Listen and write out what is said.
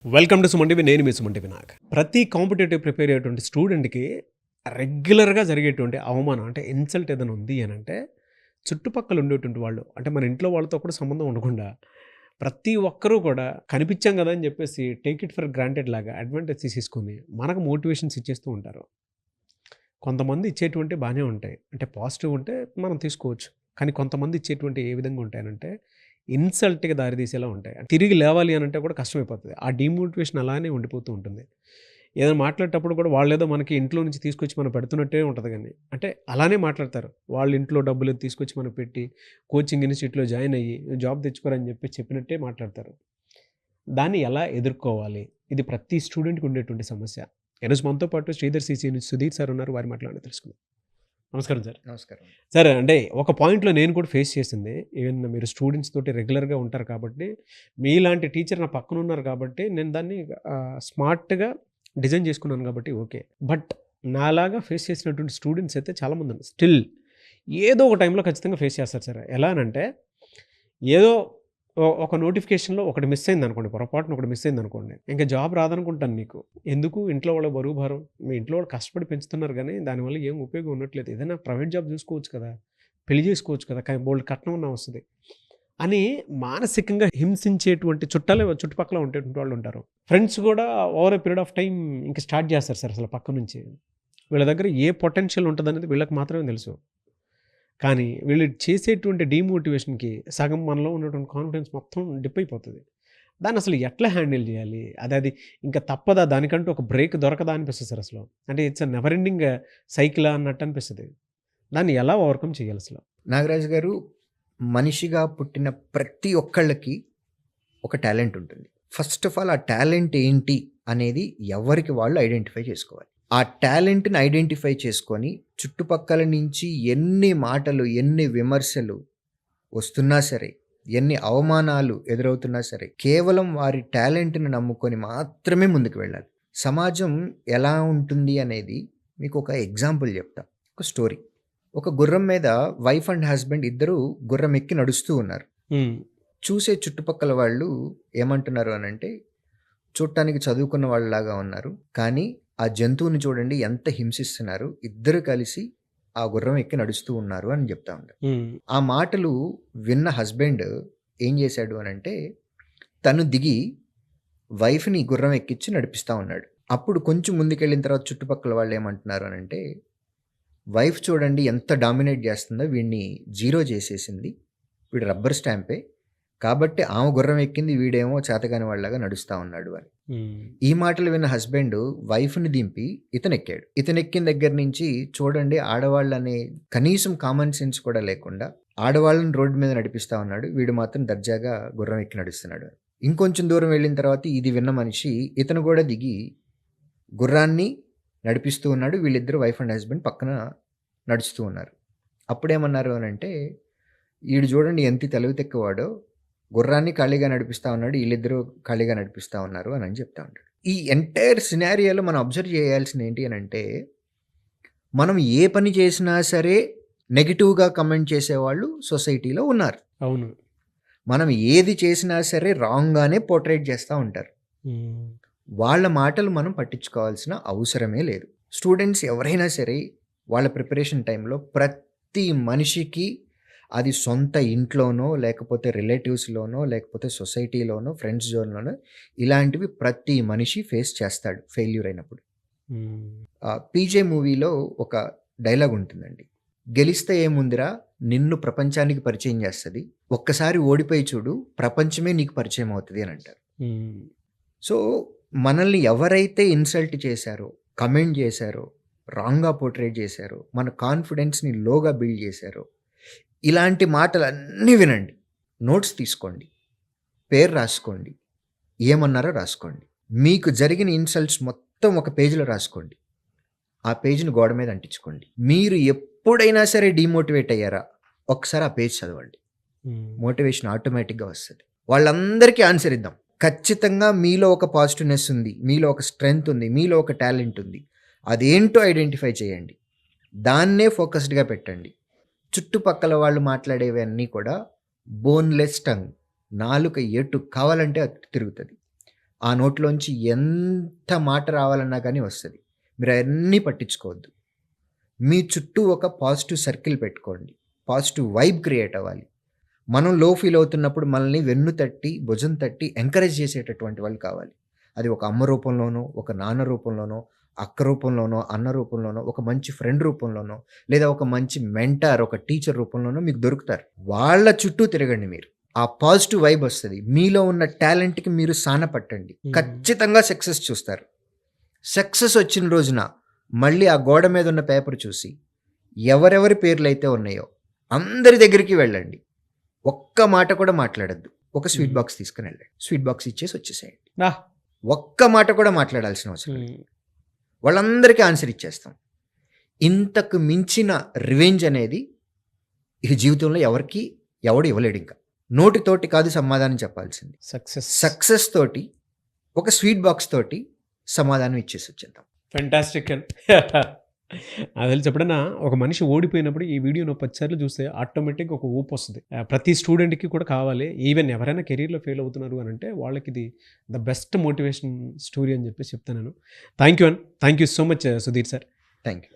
Welcome to Suman TV. నేను మీ Suman TV. నాకు ప్రతి కాంపిటేటివ్ ప్రిపేర్ అయ్యేటువంటి స్టూడెంట్కి రెగ్యులర్గా జరిగేటువంటి అవమానం అంటే ఇన్సల్ట్ ఏదైనా ఉంది అని అంటే చుట్టుపక్కల ఉండేటువంటి వాళ్ళు అంటే మన ఇంట్లో వాళ్ళతో కూడా సంబంధం ఉండకుండా ప్రతి ఒక్కరూ కూడా కనిపించాం కదా అని చెప్పేసి టేక్ ఇట్ ఫర్ గ్రాంటెడ్ లాగా అడ్వాంటేజ్ తీసేసుకొని మనకు మోటివేషన్స్ ఇచ్చేస్తూ ఉంటారు. కొంతమంది ఇచ్చేటువంటి బాగానే ఉంటాయి, అంటే పాజిటివ్ ఉంటే మనం తీసుకోవచ్చు. కానీ కొంతమంది ఇచ్చేటువంటి ఏ విధంగా ఉంటాయనంటే ఇన్సల్ట్‌కి దారితీసేలా ఉంటాయి. తిరిగి లేవాలి అనంటే కూడా కష్టమైపోతది. ఆ డీమోటివేషన్ అలానే ఉండిపోతూ ఉంటుంది. ఏదైనా మాట్లాడేటప్పుడు కూడా వాళ్ళేదో మనకి ఇంట్లో నుంచి తీసుకొచ్చి మనం పెడుతున్నట్టే ఉంటది గానీ, అంటే అలానే మాట్లాడతారు. వాళ్ళ ఇంట్లో డబ్బులు తీసుకొచ్చి మనకు పెట్టి, కోచింగ్ ఇన్‌స్టిట్యూట్‌లో జాయిన్ అయ్యి, జాబ్ తెచ్చుకోరా అని చెప్పి చెప్పినట్టే మాట్లాడతారు. దాన్ని ఎలా ఎదుర్కోవాలి? ఇది ప్రతి స్టూడెంట్‌కి ఉండేటువంటి సమస్య. ఈరోజు మనతో పాటు శ్రీధర్ సీసీ నుంచి సుధీర్ సార్ ఉన్నారు. వారి మాటలోనే తెలుసుకుందాం. నమస్కారం సార్. నమస్కారం. సార్ అంటే ఒక పాయింట్‌లో నేను కూడా ఫేస్ చేసింది. ఈవెన్ మీరు స్టూడెంట్స్ తోటి రెగ్యులర్‌గా ఉంటారు కాబట్టి, మీలాంటి టీచర్ నా పక్కన ఉన్నారు కాబట్టి, నేను దాన్ని స్మార్ట్‌గా డిజైన్ చేసుకున్నాను కాబట్టి ఓకే. బట్ నాలాగా ఫేస్ చేసినటువంటి స్టూడెంట్స్ అయితే చాలామంది ఉన్నారు. స్టిల్ ఏదో ఒక టైంలో ఖచ్చితంగా ఫేస్ చేస్తారు సార్. ఎలా అనంటే ఏదో ఒక నోటిఫికేషన్‌లో ఒకటి మిస్ అయిందనుకోండి, పొరపాటున ఒకటి మిస్ అయిందనుకోండి, ఇంక జాబ్ రాదనుకుంటాను మీకు. ఎందుకు ఇంట్లో వాళ్ళ బరువు భారం, మీ ఇంట్లో వాళ్ళు కష్టపడి పెంచుతున్నారు గానీ, దానివల్ల ఏం ఉపయోగం ఉండట్లేదు. ఏదైనా ప్రైవేట్ జాబ్ చూసుకోవచ్చు కదా! పెళ్లి చేసుకోవచ్చు కదా! బోలెడు కట్నం అన్నా వస్తది అని మానసికంగా హింసించేటువంటి చుట్టుపక్కల ఉండేటువంటి వాళ్ళుంటారు. ఫ్రెండ్స్ గూడా over a period of time ఇంక స్టార్ట్ చేస్తారు సార్ అసలు పక్క నుంచి. వీళ్ళ దగ్గర ఏ పొటెన్షియల్ ఉంటదనేది వీళ్ళకి మాత్రమే తెలుసు. కానీ వీళ్ళు చేసేటువంటి డీమోటివేషన్‌కి సగం మనలో ఉన్నటువంటి కాన్ఫిడెన్స్ మొత్తం డిప్ అయిపోతది. దాన్నసలు ఎట్లా హ్యాండిల్ జేయాలి? అది ఇంక తప్పదా? దానికంటూ ఒక బ్రేక్ దొరకదా అనిపిస్తది సార్ అసలు. అంటే ఇట్స్ ఎ నెవర్ ఎండింగ్ సైకిలా అన్నట్టు అనిపిస్తది. దాన్ని ఎలా ఓవర్‌కమ్ చేయాలసలు? నాగరాజు గారు, మనిషిగా పుట్టిన ప్రతి ఒక్కళ్ళకి ఒక టాలెంట్ ఉంటుంది. ఫస్ట్ ఆఫ్ ఆల్ ఆ టాలెంట్ ఏంటి అనేది ఎవరికి వాళ్ళు ఐడెంటిఫై చేసుకోవాలి. ఆ టాలెంట్‌ని ఐడెంటిఫై చేసుకొని చుట్టుపక్కల నుంచి ఎన్ని మాటలు, ఎన్ని విమర్శలు వస్తున్నా సరే, ఎన్ని అవమానాలు ఎదురవుతున్నా సరే, కేవలం వారి టాలెంట్‌ని నమ్ముకొని మాత్రమే ముందుకు వెళ్ళాలి. సమాజం ఎలా ఉంటుంది అనేది మీకు ఒక ఎగ్జాంపుల్ చెప్తా. ఒక స్టోరీ. ఒక గుర్రం మీద వైఫ్ అండ్ హస్బెండ్ ఇద్దరు గుర్రం ఎక్కి నడుస్తూ ఉన్నారు. హ్మ్. చూసే చుట్టుపక్కల వాళ్ళు ఏమంటున్నారు అనంటే, చూడటానికి చదువుకున్న వాళ్ళలాగా ఉన్నారు. కానీ ఆ జంతువుని చూడండి ఎంత హింసిస్తున్నారు. ఇద్దరు కలిసి ఆ గుర్రం ఎక్కి నడుస్తూ ఉన్నారు అని చెప్తా ఉంటారు. హ్మ్. ఆ మాటలు విన్న హస్బెండ్ ఏం చేశాడు అనంటే, తను దిగి వైఫ్‌ని గుర్రం ఎక్కించి నడిపిస్తా ఉన్నాడు. అప్పుడు కొంచెం ముందుకెళ్ళిన తర్వాత చుట్టుపక్కల వాళ్ళు ఏమంటున్నారు అనంటే, వైఫ్ చూడండి ఎంత డామినేట్ చేస్తుందో, వీడిని జీరో చేసేసింది. వీడు రబ్బర్ స్టాంపే. కాబట్టి ఆమె గుర్రం ఎక్కింది, వీడేమో చేతకాని వాడిలాగా నడుస్తా ఉన్నాడు అని. హ్మ్. ఈ మాటలు విన్న హస్బెండ్ వైఫ్‌ని దింపి ఇతనెక్కాడు. ఇతనెక్కిన దగ్గర నుంచి చూడండి, ఆడవాళ్ళనే కనీసం కామన్ సెన్స్ కూడా లేకుండా ఆడవాళ్ళని రోడ్డు మీద నడిపిస్తా ఉన్నాడు. వీడు మాత్రం దర్జాగా గుర్రం ఎక్కి నడుస్తున్నాడు. ఇంకొంచెం దూరం వెళ్ళిన తర్వాత ఇది విన్న మనిషి ఇతను కూడా దిగి గుర్రాన్ని నడిపిస్తూ ఉన్నాడు. వీళ్ళిద్దరూ వైఫ్ అండ్ హస్బెండ్ పక్కన నడుస్తూ ఉన్నారు. అప్పుడేమన్నారు అనంటే, ఈడు చూడండి ఎంత తెలివి తక్కువవాడో, గుర్రాన్ని ఖాళీగా నడిపిస్తా ఉన్నాడు, ఈళ్ళిద్దరూ ఖాళీగా నడిపిస్తా ఉన్నారు అని చెప్తా ఉంటాడు. ఈ ఎంటైర్ సినారియోలో మనం అబ్జర్వ్ చేయాల్సింది ఏంటి అనంటే, మనం ఏ పని చేసినా సరే నెగెటివ్‌గా కమెంట్ చేసేవాళ్ళు సొసైటీలో ఉన్నారు. అవును. మనం ఏది చేసినా సరే రాంగ్‌గానే పోర్ట్రేట్ చేస్తా ఉంటారు. హ్మ్. వాళ్ళ మాటలు మనం పట్టించుకోవాల్సిన అవసరమే లేదు. స్టూడెంట్స్ ఎవరైనా సరే వాళ్ళ ప్రిపరేషన్ టైంలో ప్రతి మనిషికి అది సొంత ఇంట్లోనో, లేకపోతే రిలేటివ్స్‌లోనో, లేకపోతే సొసైటీలోనో, ఫ్రెండ్స్ జోన్‌లోనో ఇలాంటివి ప్రతి మనిషి ఫేస్ చేస్తాడు ఫెయిల్యూర్ అయినప్పుడు. హ్మ్. 'పీజే' మూవీలో ఒక డైలాగ్ ఉంటుందండి. "గెలిస్తే ఏముందిరా నిన్ను ప్రపంచానికి పరిచయం చేస్తది. ఒక్కసారి ఓడిపోయి చూడు ప్రపంచమే నీకు పరిచయం అవుతది" అని అంటారు. హ్మ్. సో, మనల్ని ఎవరైతే ఇన్సల్ట్ చేశారో, కమెంట్ చేశారో, రాంగ్‌గా పోర్ట్రేట్ చేశారో, మన కాన్ఫిడెన్స్‌ని లోగా బిల్డ్ చేశారో, ఇలాంటి మాటలన్నీ వినండి. నోట్స్ తీసుకోండి. పేరు రాసుకోండి. ఏమన్నారో రాసుకోండి. మీకు జరిగిన ఇన్సల్ట్స్ మొత్తం ఒక పేజ్‌లో రాసుకోండి. ఆ పేజ్‌ని గోడ మీద అంటించుకోండి. మీరు ఎప్పుడైనా సరే డీమోటివేట్ అయ్యారా? ఒక్కసారి ఆ పేజ్ చదవండి. హ్మ్. మోటివేషన్ ఆటోమేటిక్‌గా వస్తది. వాళ్ళందరికీ ఆన్సర్ ఇద్దాం. ఖచ్చితంగా మీలో ఒక పాజిటివ్‌నెస్ ఉంది. మీలో ఒక స్ట్రెంగ్త్ ఉంది. మీలో ఒక టాలెంట్ ఉంది. అదేంటో ఐడెంటిఫై చేయండి. దాన్నే ఫోకస్డ్‌గా పెట్టండి. చుట్టుపక్కల వాళ్ళు మాట్లాడేవన్నీ కూడా బోన్‌లెస్ టంగ్. నాలుక ఎటు కావాలంటే అటు తిరుగుతది. ఆ నోట్లోంచి ఎంత మాట రావాలన్నా కానీ వస్తుంది. మీరు అవన్నీ పట్టించుకోవద్దు. మీ చుట్టూ ఒక పాజిటివ్ సర్కిల్ పెట్టుకోండి. పాజిటివ్ వైబ్ క్రియేట్ అవ్వాలి. మనం లో ఫీల్ అవుతున్నప్పుడు మనల్ని వెన్ను తట్టి, భుజం తట్టి ఎంకరేజ్ చేసేటటువంటి వాళ్ళు కావాలి. అది ఒక అమ్మ రూపంలోనో, ఒక నాన్న రూపంలోనో, అక్క రూపంలోనో, అన్న రూపంలోనో, ఒక మంచి ఫ్రెండ్ రూపంలోనో, లేదా ఒక మంచి మెంటర్, ఒక టీచర్ రూపంలోనో మీకు దొరుకుతారు. వాళ్ళ చుట్టూ తిరగండి మీరు. ఆ పాజిటివ్ వైబ్ వస్తది. మీలో ఉన్న టాలెంట్‌కి మీరు సానపట్టండి. ఖచ్చితంగా సక్సెస్ చూస్తారు. సక్సెస్ వచ్చిన రోజున మళ్ళీ ఆ గోడ మీద ఉన్న పేపర్ చూసి ఎవరెవరి పేర్లైతే ఉన్నాయో అందరి దగ్గరికి వెళ్ళండి. ఒక్క మాట కూడా మాట్లాడొద్దు. ఒక స్వీట్ బాక్స్ తీసుకొని వెళ్ళండి. స్వీట్ బాక్స్ ఇచ్చేసి వచ్చేసేయండి. ఆహ్! ఒక్క మాట కూడా మాట్లాడాల్సిన అవసరం లేదు. వాళ్ళందరికీ ఆన్సర్ ఇచ్చేస్తాం. ఇంతకు మించిన రివెంజ్ అనేది ఈ జీవితంలో ఎవడు ఇవ్వలేడింక. నోటితోటి కాదు సమాధానం చెప్పాల్సింది. సక్సెస్ తోటి, ఒక స్వీట్ బాక్స్ తోటి సమాధానం ఇచ్చేసి వచ్చేద్దాం. ఫెంటాస్టిక్ అండ్ అది తెలిసి ఎప్పుడైనా ఒక మనిషి ఓడిపోయినప్పుడు ఈ వీడియోను 10 సార్లు చూస్తే ఆటోమేటిక్గా ఒక ఊపు వస్తుంది. ప్రతి స్టూడెంట్కి కూడా కావాలి. ఈవెన్ ఎవరైనా కెరీర్లో ఫెయిల్ అవుతున్నారు అని అంటే వాళ్ళకి ఇది ద బెస్ట్ మోటివేషన్ స్టోరీ అని చెప్పేసి చెప్తాను నేను. Thank you so much Sudheer sir. Thank you.